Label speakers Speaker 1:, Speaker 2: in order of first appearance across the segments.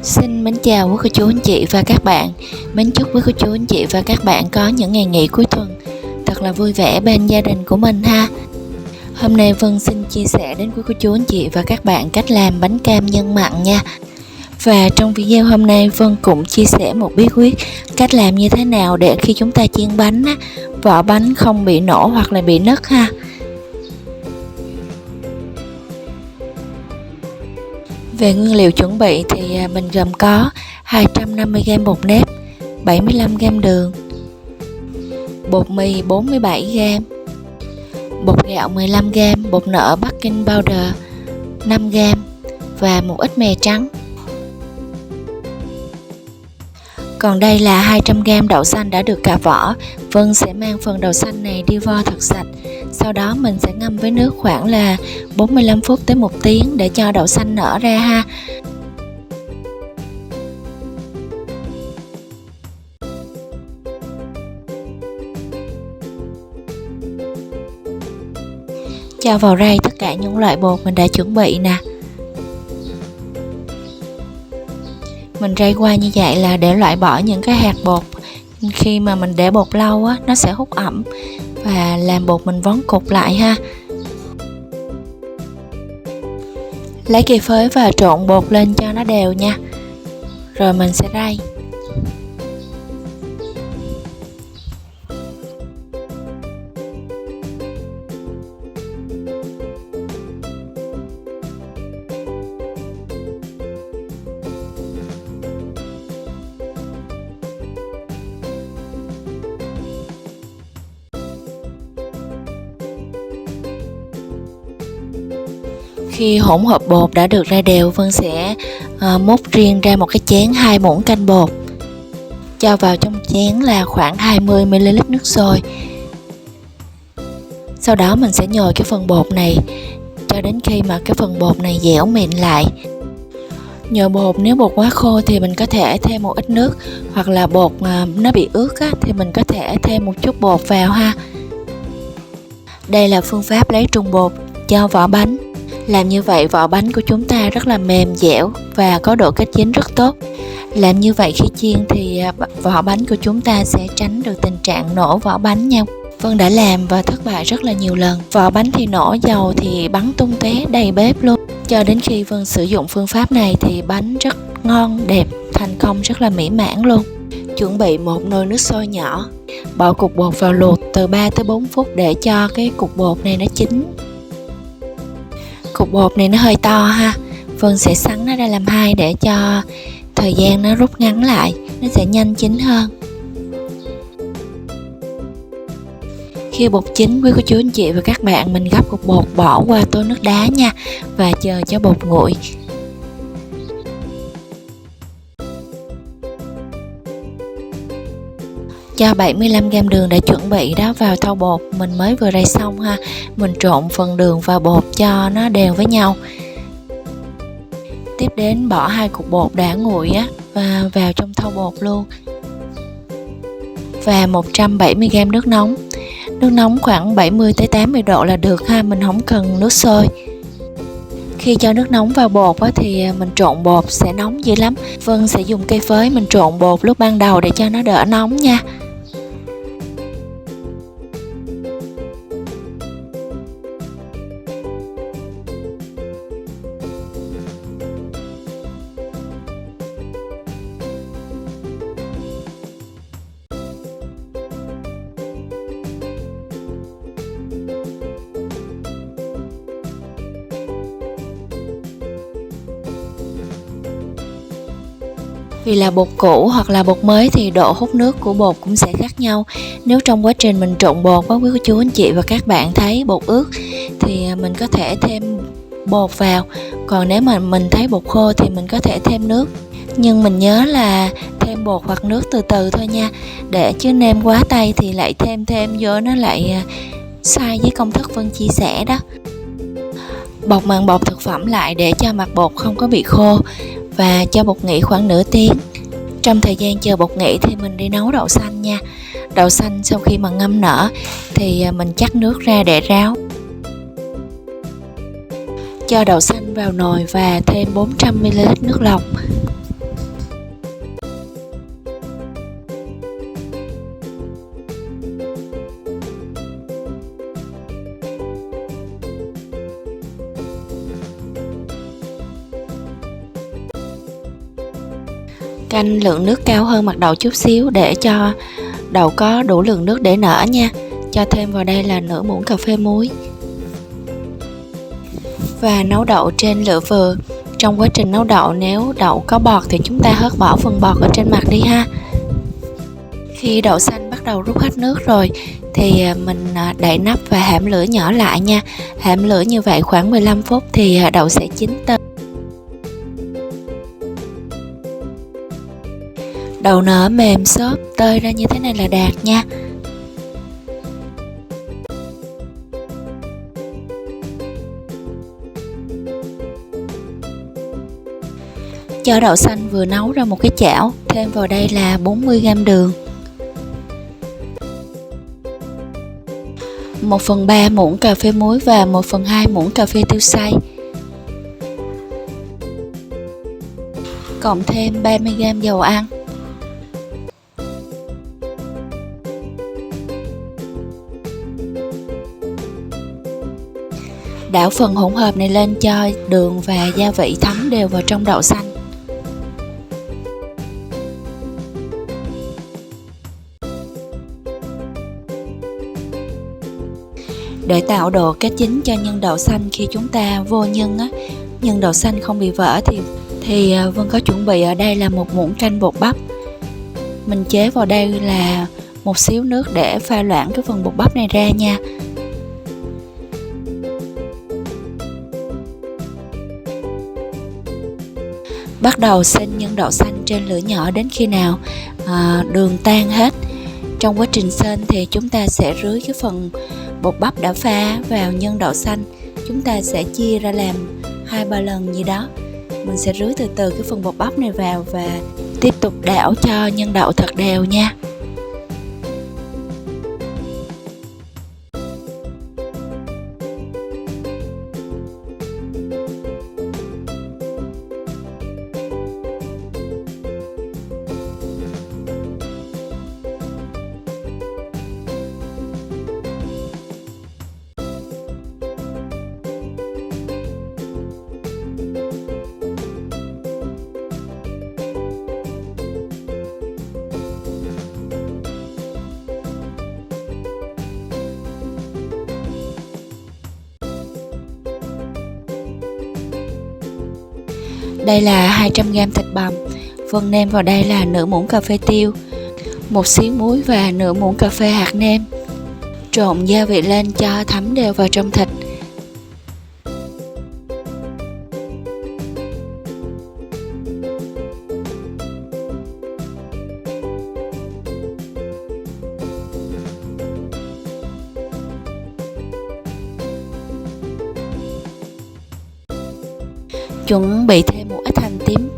Speaker 1: Xin mến chào quý cô chú anh chị và các bạn. Mến chúc quý cô chú anh chị và các bạn có những ngày nghỉ cuối tuần thật là vui vẻ bên gia đình của mình ha. Hôm nay Vân xin chia sẻ đến quý cô chú anh chị và các bạn cách làm bánh cam nhân mặn nha. Và trong video hôm nay Vân cũng chia sẻ một bí quyết cách làm như thế nào để khi chúng ta chiên bánh á, vỏ bánh không bị nổ hoặc là bị nứt ha. Về nguyên liệu chuẩn bị thì mình gồm có 250g bột nếp, 75g đường, bột mì 47g, bột gạo 15g, bột nở baking powder 5g và một ít mè trắng. Còn đây là 200g đậu xanh đã được cạo vỏ. Vân sẽ mang phần đậu xanh này đi vo thật sạch. Sau đó mình sẽ ngâm với nước khoảng là 45 phút tới 1 tiếng để cho đậu xanh nở ra ha. Cho vào rây tất cả những loại bột mình đã chuẩn bị nè. Mình rây qua như vậy là để loại bỏ những cái hạt bột. Khi mà mình để bột lâu á, nó sẽ hút ẩm và làm bột mình vón cục lại ha. Lấy cây phới và trộn bột lên cho nó đều nha. Rồi mình sẽ rây. Khi hỗn hợp bột đã được ra đều, Vân sẽ múc riêng ra một cái chén 2 muỗng canh bột. Cho vào trong chén là khoảng 20ml nước sôi. Sau đó mình sẽ nhồi cái phần bột này cho đến khi mà cái phần bột này dẻo mịn lại. Nhồi bột, nếu bột quá khô thì mình có thể thêm một ít nước, hoặc là bột nó bị ướt á, thì mình có thể thêm một chút bột vào ha. Đây là phương pháp lấy trùng bột cho vỏ bánh. Làm như vậy vỏ bánh của chúng ta rất là mềm dẻo và có độ kết dính rất tốt. Làm như vậy khi chiên thì vỏ bánh của chúng ta sẽ tránh được tình trạng nổ vỏ bánh nha. Vân đã làm và thất bại rất là nhiều lần. Vỏ bánh thì nổ, dầu thì bắn tung tóe đầy bếp luôn. Cho đến khi Vân sử dụng phương pháp này thì bánh rất ngon, đẹp, thành công rất là mỹ mãn luôn. Chuẩn bị một nồi nước sôi nhỏ. Bỏ cục bột vào luộc từ 3 tới 4 phút để cho cái cục bột này nó chín. Cục bột này nó hơi to ha. Vân sẽ xắn nó ra làm hai để cho thời gian nó rút ngắn lại, nó sẽ nhanh chín hơn. Khi bột chín, quý cô chú anh chị và các bạn, mình gấp cục bột bỏ qua tô nước đá nha, và chờ cho bột nguội. Cho 75g đường đã chuẩn bị đó vào thau bột mình mới vừa rây xong ha. Mình trộn phần đường và bột cho nó đều với nhau. Tiếp đến bỏ 2 cục bột đã nguội á và vào trong thau bột luôn. Và 170g nước nóng. Nước nóng khoảng 70 tới 80 độ là được ha, mình không cần nước sôi. Khi cho nước nóng vào bột á, thì mình trộn bột sẽ nóng dữ lắm. Vân sẽ dùng cây phới mình trộn bột lúc ban đầu để cho nó đỡ nóng nha. Vì là bột cũ hoặc là bột mới thì độ hút nước của bột cũng sẽ khác nhau. Nếu trong quá trình mình trộn bột, quý cô chú anh chị và các bạn thấy bột ướt thì mình có thể thêm bột vào. Còn nếu mà mình thấy bột khô thì mình có thể thêm nước. Nhưng mình nhớ là thêm bột hoặc nước từ từ thôi nha. Để chứ nêm quá tay thì lại thêm vô nó lại sai với công thức Vân chia sẻ đó. Bọc màng bọc thực phẩm lại để cho mặt bột không có bị khô. Và cho bột nghỉ khoảng nửa tiếng. Trong thời gian chờ bột nghỉ thì mình đi nấu đậu xanh nha. Đậu xanh sau khi mà ngâm nở thì mình chắc nước ra để ráo. Cho đậu xanh vào nồi và thêm 400ml nước lọc. Canh lượng nước cao hơn mặt đậu chút xíu để cho đậu có đủ lượng nước để nở nha. Cho thêm vào đây là nửa muỗng cà phê muối. Và nấu đậu trên lửa vừa. Trong quá trình nấu đậu, nếu đậu có bọt thì chúng ta hớt bỏ phần bọt ở trên mặt đi ha. Khi đậu xanh bắt đầu rút hết nước rồi thì mình đậy nắp và hãm lửa nhỏ lại nha. Hãm lửa như vậy khoảng 15 phút thì đậu sẽ chín tơi. Đậu nở mềm xốp tơi ra như thế này là đạt nha. Cho đậu xanh vừa nấu ra một cái chảo, thêm vào đây là 40g đường, 1/3 muỗng cà phê muối và 1/2 muỗng cà phê tiêu xay, cộng thêm 30g dầu ăn. Đảo phần hỗn hợp này lên cho đường và gia vị thấm đều vào trong đậu xanh. Để tạo độ kết dính cho nhân đậu xanh, khi chúng ta vô nhân á, nhân đậu xanh không bị vỡ thì Vân có chuẩn bị ở đây là một muỗng canh bột bắp. Mình chế vào đây là một xíu nước để pha loãng cái phần bột bắp này ra nha. Bắt đầu xay nhân đậu xanh trên lửa nhỏ đến khi nào đường tan hết. Trong quá trình xay thì chúng ta sẽ rưới cái phần bột bắp đã pha vào nhân đậu xanh. Chúng ta sẽ chia ra làm 2-3 lần gì đó. Mình sẽ rưới từ từ cái phần bột bắp này vào và tiếp tục đảo cho nhân đậu thật đều nha. Đây là 200g thịt bằm. Vân nêm vào đây là nửa muỗng cà phê tiêu, một xíu muối và nửa muỗng cà phê hạt nêm. Trộn gia vị lên cho thấm đều vào trong thịt. Chuẩn bị thêm một ít hành tím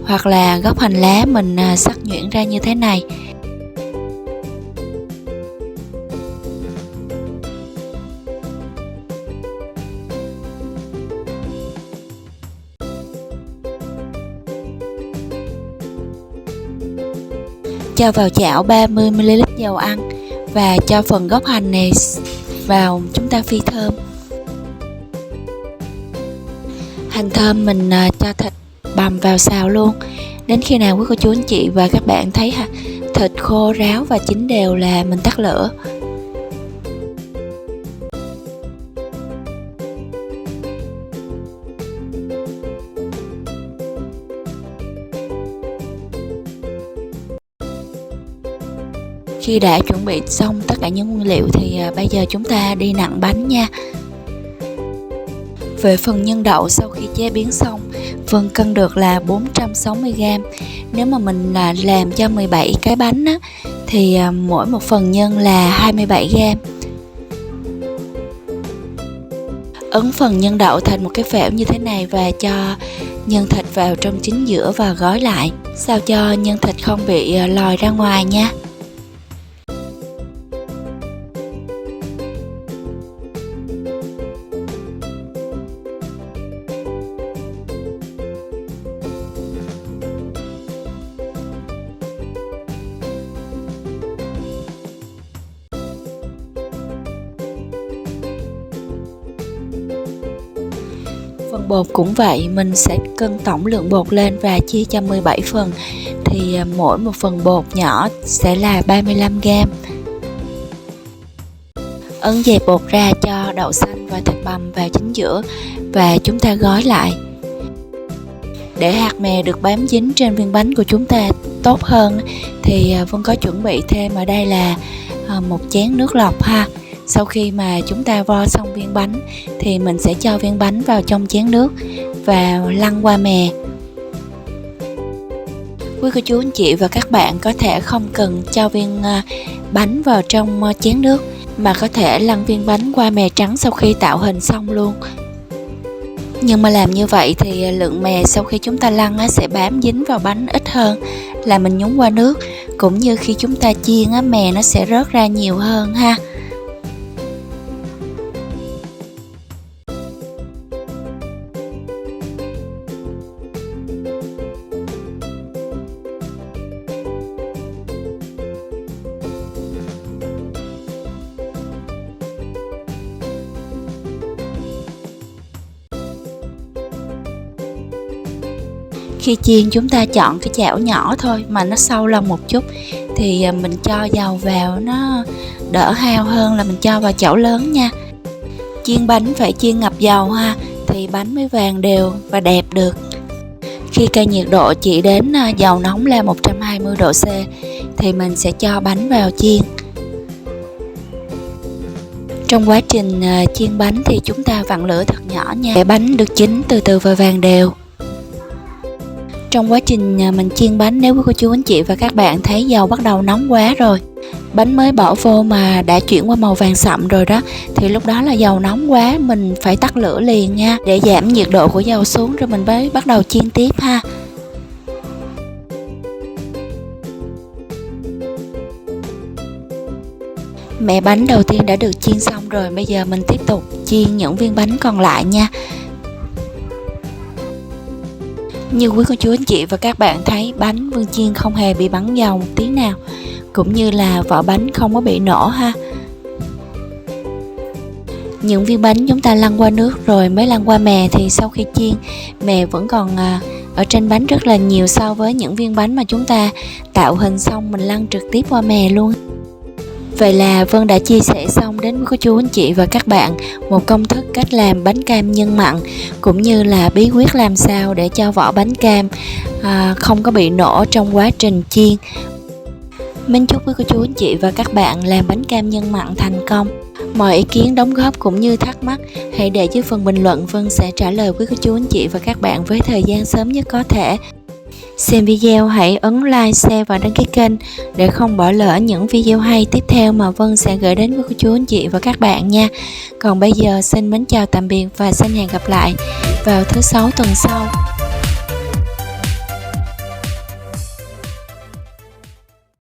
Speaker 1: hoặc là gốc hành lá mình sắc nhuyễn ra như thế này. Cho vào chảo 30ml dầu ăn và cho phần gốc hành này vào, chúng ta phi thơm. Hành thơm mình cho thịt bằm vào xào luôn. Đến khi nào quý cô chú anh chị và các bạn thấy thịt khô ráo và chín đều là mình tắt lửa. Khi đã chuẩn bị xong tất cả những nguyên liệu thì bây giờ chúng ta đi nặn bánh nha. Về phần nhân đậu, sau khi chế biến xong, Vân cân được là 460g. Nếu mà mình làm cho 17 cái bánh á, thì mỗi một phần nhân là 27g. Ấn phần nhân đậu thành một cái phễu như thế này và cho nhân thịt vào trong chính giữa và gói lại, sao cho nhân thịt không bị lòi ra ngoài nha. Vân Phần bột cũng vậy, mình sẽ cân tổng lượng bột lên và chia cho 17 phần. Thì mỗi một phần bột nhỏ sẽ là 35g. Ấn dẹp bột ra cho đậu xanh và thịt bằm vào chính giữa và chúng ta gói lại. Để hạt mè được bám dính trên viên bánh của chúng ta tốt hơn thì Vân có chuẩn bị thêm ở đây là một chén nước lọc ha. Sau khi mà chúng ta vo xong viên bánh thì mình sẽ cho viên bánh vào trong chén nước và lăn qua mè. Quý cô chú anh chị và các bạn có thể không cần cho viên bánh vào trong chén nước mà có thể lăn viên bánh qua mè trắng sau khi tạo hình xong luôn. Nhưng mà làm như vậy thì lượng mè sau khi chúng ta lăn sẽ bám dính vào bánh ít hơn là mình nhúng qua nước, cũng như khi chúng ta chiên mè nó sẽ rớt ra nhiều hơn ha. Khi chiên chúng ta chọn cái chảo nhỏ thôi mà nó sâu lòng một chút thì mình cho dầu vào nó đỡ hao hơn là mình cho vào chảo lớn nha. Chiên bánh phải chiên ngập dầu ha thì bánh mới vàng đều và đẹp được. Khi cây nhiệt độ chỉ đến dầu nóng là 120 độ C thì mình sẽ cho bánh vào chiên. Trong quá trình chiên bánh thì chúng ta vặn lửa thật nhỏ nha để bánh được chín từ từ và vàng đều. Trong quá trình mình chiên bánh, nếu cô chú anh chị và các bạn thấy dầu bắt đầu nóng quá rồi, bánh mới bỏ vô mà đã chuyển qua màu vàng sậm rồi đó, thì lúc đó là dầu nóng quá, mình phải tắt lửa liền nha, để giảm nhiệt độ của dầu xuống rồi mình mới bắt đầu chiên tiếp ha. Mẻ bánh đầu tiên đã được chiên xong rồi, bây giờ mình tiếp tục chiên những viên bánh còn lại nha. Như quý cô chú anh chị và các bạn thấy, bánh Vân chiên không hề bị bắn dầu một tí nào, cũng như là vỏ bánh không có bị nổ ha. Những viên bánh chúng ta lăn qua nước rồi mới lăn qua mè thì sau khi chiên, mè vẫn còn ở trên bánh rất là nhiều so với những viên bánh mà chúng ta tạo hình xong mình lăn trực tiếp qua mè luôn. Vậy là Vân đã chia sẻ xong đến với cô chú anh chị và các bạn một công thức cách làm bánh cam nhân mặn, cũng như là bí quyết làm sao để cho vỏ bánh cam không có bị nổ trong quá trình chiên. Mến chúc với cô chú anh chị và các bạn làm bánh cam nhân mặn thành công. Mọi ý kiến đóng góp cũng như thắc mắc hãy để dưới phần bình luận, Vân sẽ trả lời với cô chú anh chị và các bạn với thời gian sớm nhất có thể. Xem video hãy ấn like, share và đăng ký kênh để không bỏ lỡ những video hay tiếp theo mà Vân sẽ gửi đến với cô chú anh chị và các bạn nha. Còn bây giờ xin mến chào tạm biệt và xin hẹn gặp lại vào thứ Sáu tuần sau.